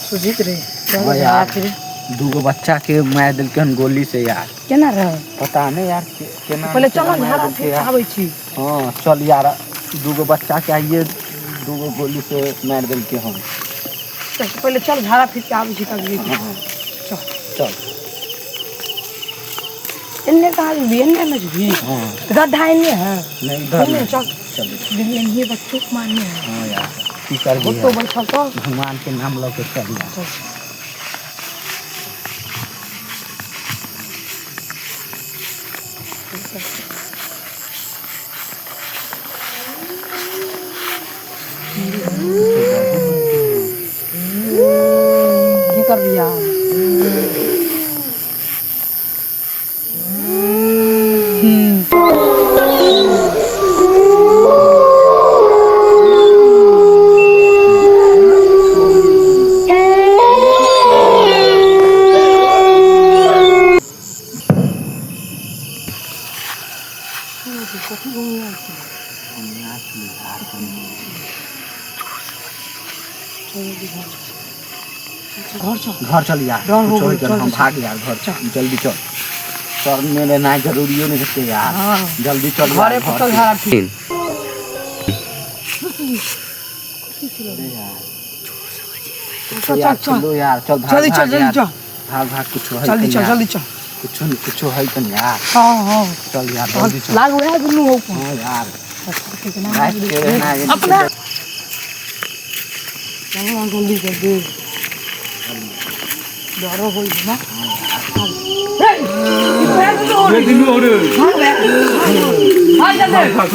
सुजीत रे हाँ यार, दूगो बच्चा के मार दिलके हन गोली से यार। केना रह पता नहीं यार केना। पहले चलो झाड़ा फिर आबै छी। हाँ चल यार, दूगो बच्चा के आइए दूगो गोली से मार दिलके हन। पहले चल झाड़ा फिर के आबै छी तब ये चल चल इन्ने कहाँ भी इन्ने में भी गड्ढा इन्ने है नहीं इधर चल चल दिल्ली ये बच्चों को मारने हैं। हाँ यार की कर वो तो बैठा तो भगवान के नाम लो के चल यार। की कर दिया घर चल यार, हम भाग यार घर चल जल्दी चल। सर मेरे ना जरूरी नहीं होते यार, जल्दी चल घरे पकड़ झाड़ा फिर चल चल यार, चल जल्दी चल जल्दी चल भाग कुछ है जल्दी चल जल्दी चल कुछ है तन यार। हां चल यार जल्दी चल लाग है दुनु हो। हां यार अपना चलो जल्दी जल्दी डरो होई ना। ये दिन और भाग जल्दी भाग